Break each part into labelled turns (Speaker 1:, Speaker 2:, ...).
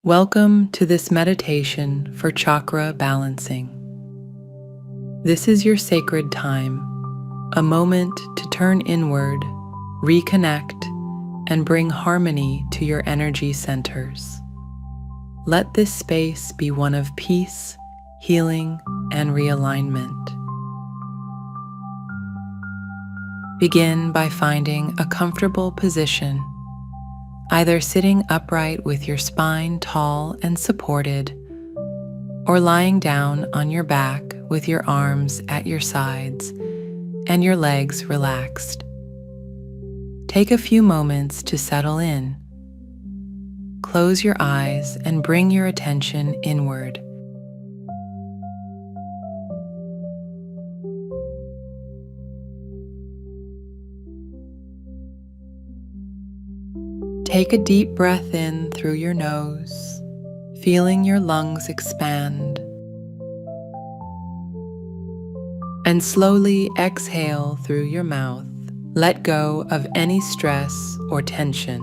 Speaker 1: Welcome to this meditation for chakra balancing. This is your sacred time, a moment to turn inward, reconnect, and bring harmony to your energy centers. Let this space be one of peace, healing, and realignment. Begin by finding a comfortable position, either sitting upright with your spine tall and supported, or lying down on your back with your arms at your sides and your legs relaxed. Take a few moments to settle in. Close your eyes and bring your attention inward. Take a deep breath in through your nose, feeling your lungs expand. And slowly exhale through your mouth. Let go of any stress or tension.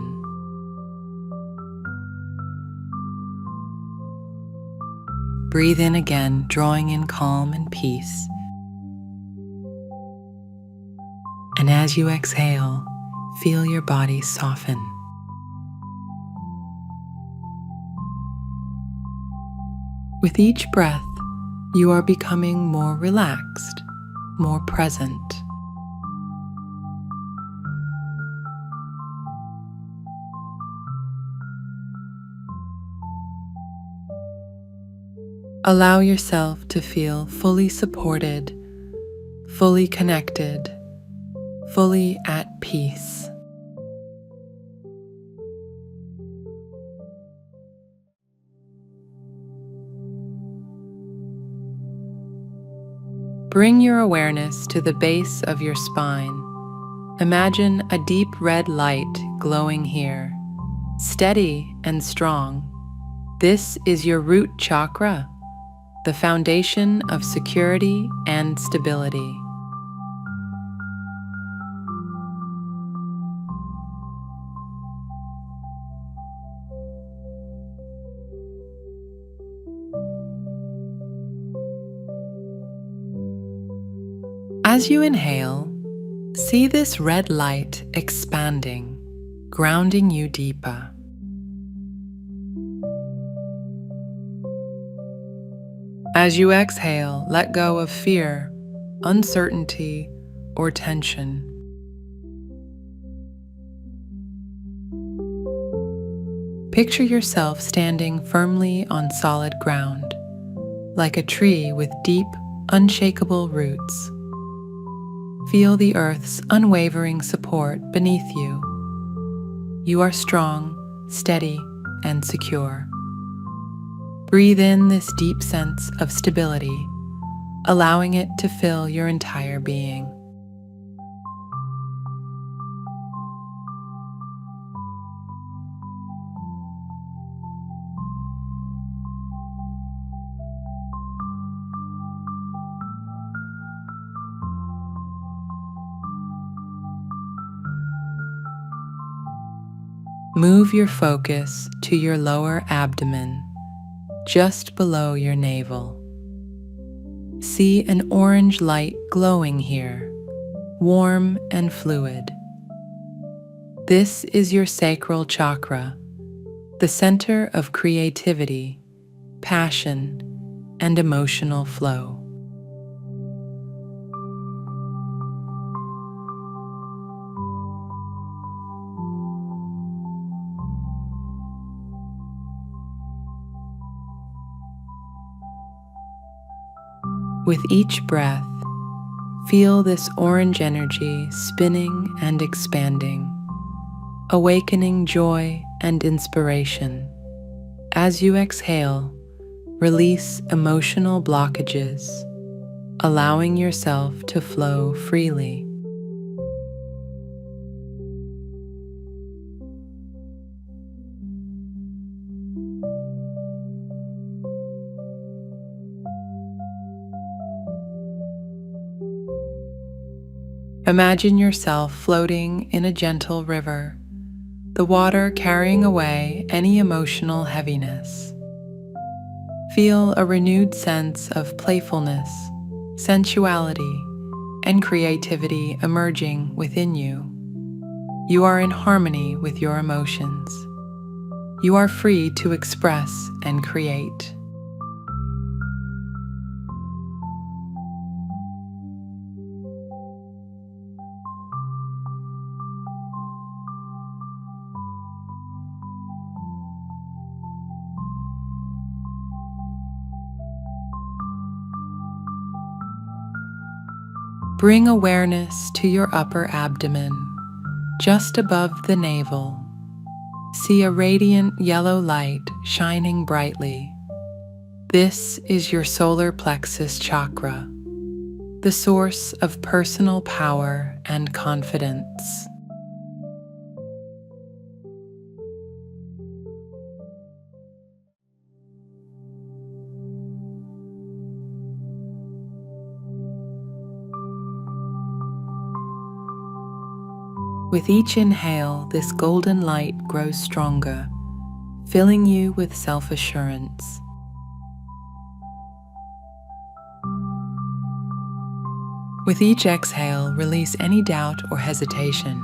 Speaker 1: Breathe in again, drawing in calm and peace. And as you exhale, feel your body soften. With each breath, you are becoming more relaxed, more present. Allow yourself to feel fully supported, fully connected, fully at peace. Bring your awareness to the base of your spine. Imagine a deep red light glowing here, steady and strong. This is your root chakra, the foundation of security and stability. As you inhale, see this red light expanding, grounding you deeper. As you exhale, let go of fear, uncertainty, or tension. Picture yourself standing firmly on solid ground, like a tree with deep, unshakable roots. Feel the earth's unwavering support beneath you. You are strong, steady, and secure. Breathe in this deep sense of stability, allowing it to fill your entire being. Move your focus to your lower abdomen, just below your navel. See an orange light glowing here, warm and fluid. This is your sacral chakra, the center of creativity, passion, and emotional flow. With each breath, feel this orange energy spinning and expanding, awakening joy and inspiration. As you exhale, release emotional blockages, allowing yourself to flow freely. Imagine yourself floating in a gentle river, the water carrying away any emotional heaviness. Feel a renewed sense of playfulness, sensuality, and creativity emerging within you. You are in harmony with your emotions. You are free to express and create. Bring awareness to your upper abdomen, just above the navel. See a radiant yellow light shining brightly. This is your solar plexus chakra, the source of personal power and confidence. With each inhale, this golden light grows stronger, filling you with self-assurance. With each exhale, release any doubt or hesitation.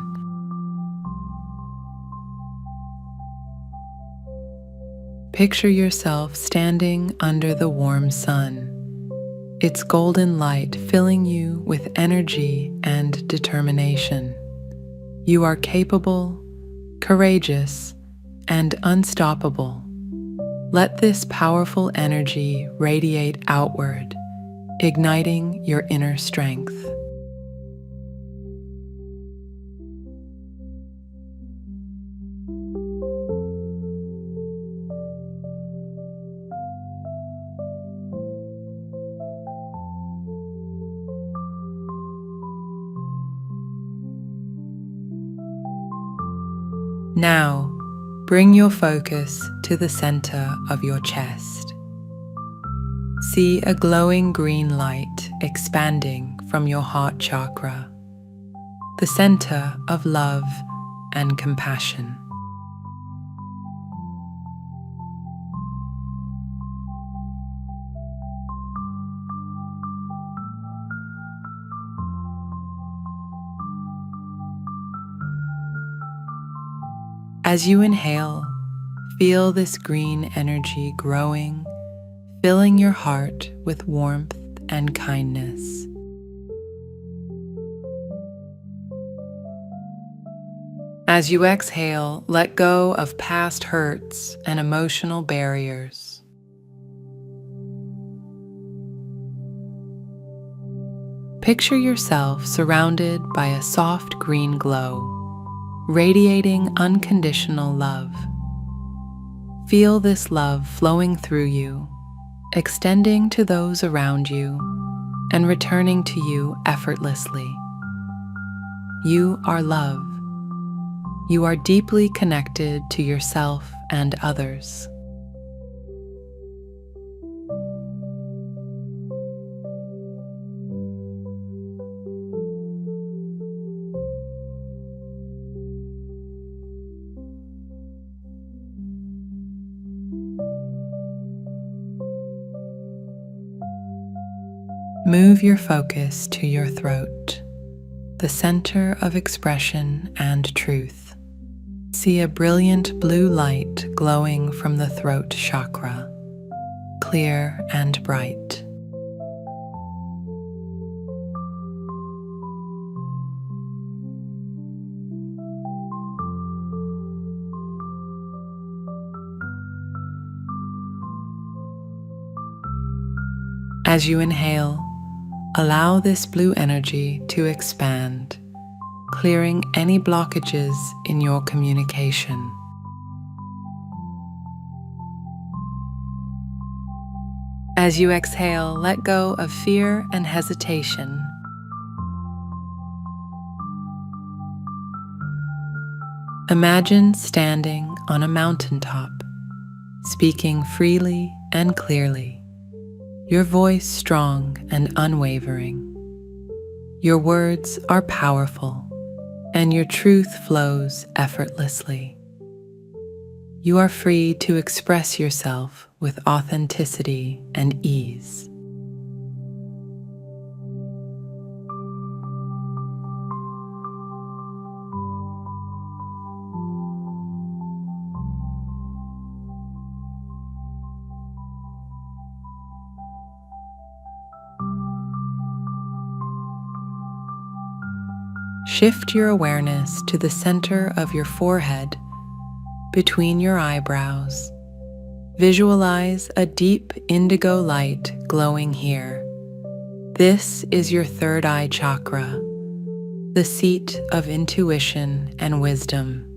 Speaker 1: Picture yourself standing under the warm sun, its golden light filling you with energy and determination. You are capable, courageous, and unstoppable. Let this powerful energy radiate outward, igniting your inner strength. Now, bring your focus to the center of your chest. See a glowing green light expanding from your heart chakra, the center of love and compassion. As you inhale, feel this green energy growing, filling your heart with warmth and kindness. As you exhale, let go of past hurts and emotional barriers. Picture yourself surrounded by a soft green glow, radiating unconditional love. Feel this love flowing through you, extending to those around you, and returning to you effortlessly. You are love. You are deeply connected to yourself and others. Move your focus to your throat, the center of expression and truth. See a brilliant blue light glowing from the throat chakra, clear and bright. As you inhale, allow this blue energy to expand, clearing any blockages in your communication. As you exhale, let go of fear and hesitation. Imagine standing on a mountaintop, speaking freely and clearly, your voice strong and unwavering. Your words are powerful, and your truth flows effortlessly. You are free to express yourself with authenticity and ease. Shift your awareness to the center of your forehead, between your eyebrows. Visualize a deep indigo light glowing here. This is your third eye chakra, the seat of intuition and wisdom.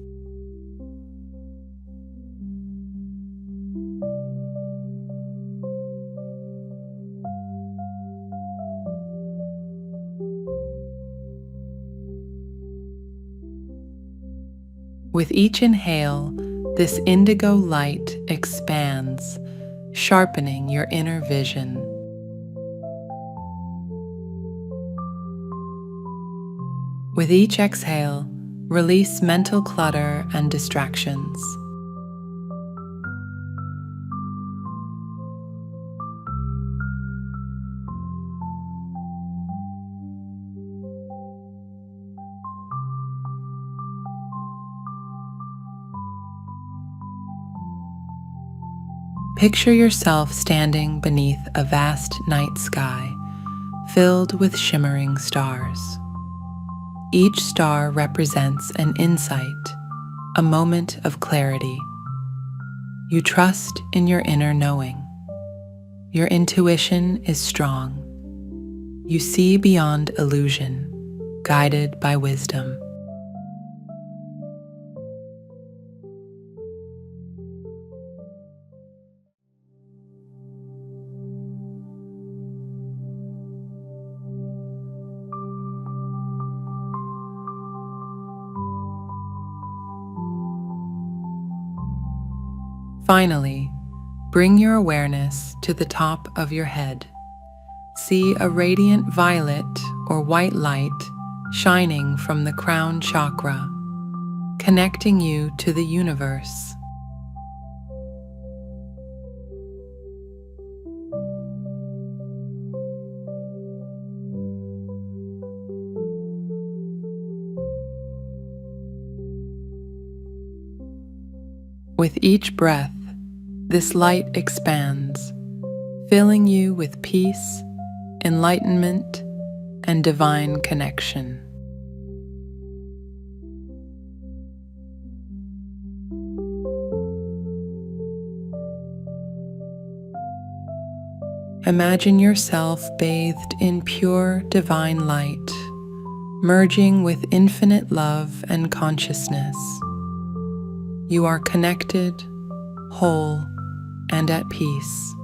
Speaker 1: With each inhale, this indigo light expands, sharpening your inner vision. With each exhale, release mental clutter and distractions. Picture yourself standing beneath a vast night sky filled with shimmering stars. Each star represents an insight, a moment of clarity. You trust in your inner knowing. Your intuition is strong. You see beyond illusion, guided by wisdom. Finally, bring your awareness to the top of your head. See a radiant violet or white light shining from the crown chakra, connecting you to the universe. With each breath, this light expands, filling you with peace, enlightenment, and divine connection. Imagine yourself bathed in pure divine light, merging with infinite love and consciousness. You are connected, whole, and at peace.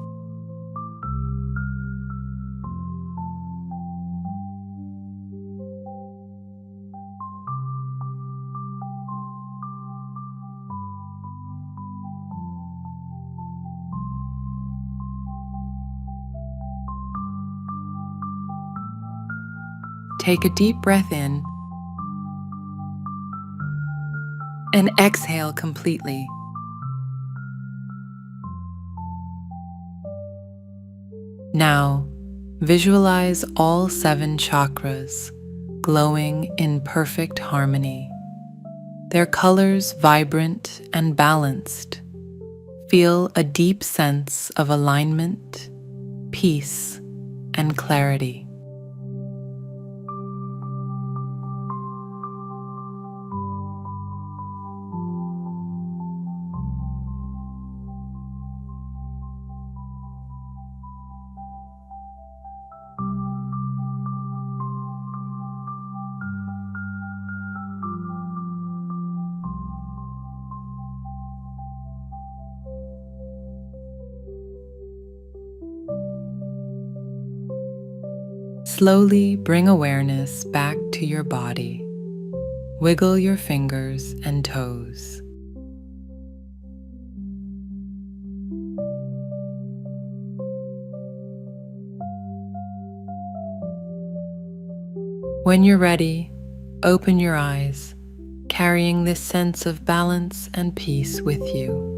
Speaker 1: Take a deep breath in and exhale completely. Now, visualize all 7 chakras glowing in perfect harmony, their colors vibrant and balanced. Feel a deep sense of alignment, peace, and clarity. Slowly bring awareness back to your body. Wiggle your fingers and toes. When you're ready, open your eyes, carrying this sense of balance and peace with you.